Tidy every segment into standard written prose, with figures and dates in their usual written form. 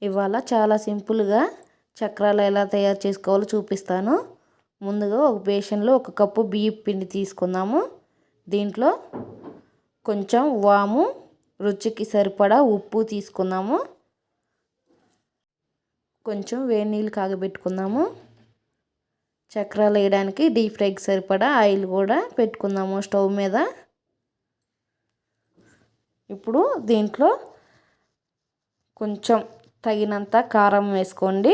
ఇవాళ చాలా సింపుల్గా చక్రాలు ఎలా తయారు చేసుకోవాలో చూపిస్తాను. ముందుగా ఒక బేషన్లో 1 కప్పు బియ్యం పిండి తీసుకుందాము. దీంట్లో కొంచెం వాము, రుచికి సరిపడా ఉప్పు తీసుకుందాము. కొంచెం వేడి నీళ్ళు కాగబెట్టుకుందాము. చక్రాలు వేయడానికి డీప్ ఫ్రైకి సరిపడా ఆయిల్ కూడా పెట్టుకుందాము స్టవ్ మీద. ఇప్పుడు దీంట్లో కొంచెం తగినంత కారం వేసుకోండి.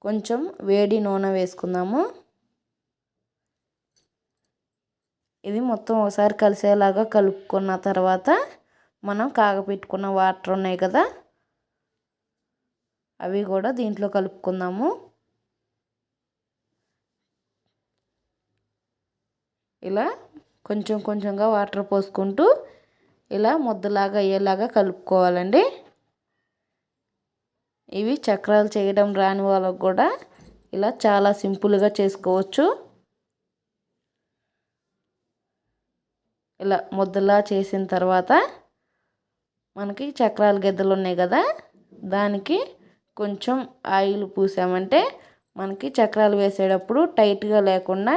కొంచెం వేడి నూనె వేసుకుందాము. ఇది మొత్తం ఒకసారి కలిసేలాగా కలుపుకున్న తర్వాత మనం కాగపెట్టుకున్న వాటర్ ఉన్నాయి కదా, అవి కూడా దీంట్లో కలుపుకుందాము. ఇలా కొంచెం కొంచెంగా వాటర్ పోసుకుంటూ ఇలా ముద్దలాగా అయ్యేలాగా కలుపుకోవాలండి. ఇవి చక్రాలు చేయడం రాని వాళ్ళకు కూడా ఇలా చాలా సింపుల్గా చేసుకోవచ్చు. ఇలా ముద్దలా చేసిన తర్వాత మనకి చక్రాల గెద్దలు ఉన్నాయి కదా, దానికి కొంచెం ఆయిల్ పూసామంటే మనకి చక్రాలు వేసేటప్పుడు టైట్గా లేకుండా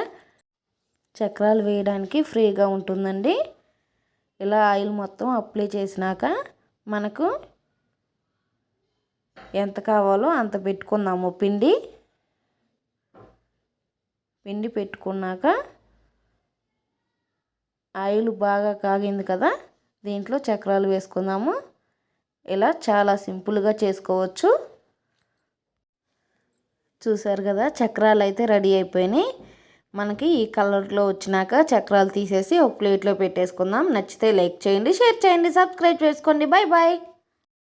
చక్రాలు వేయడానికి ఫ్రీగా ఉంటుందండి. ఇలా ఆయిల్ మొత్తం అప్లై చేసినాక మనకు ఎంత కావాలో అంత పెట్టుకుందాము. పిండి పెట్టుకున్నాక ఆయిల్ బాగా కాగింది కదా, దీంట్లో చక్రాలు వేసుకుందాము. ఇలా చాలా సింపుల్గా చేసుకోవచ్చు. చూసారు కదా, చక్రాలు అయితే రెడీ అయిపోయినాయి. మనకి ఈ కలర్లో వచ్చినాక చక్రాలు తీసేసి ఒక ప్లేట్లో పెట్టేసుకుందాం. నచ్చితే లైక్ చేయండి, షేర్ చేయండి, సబ్స్క్రైబ్ చేసుకోండి. Bye bye.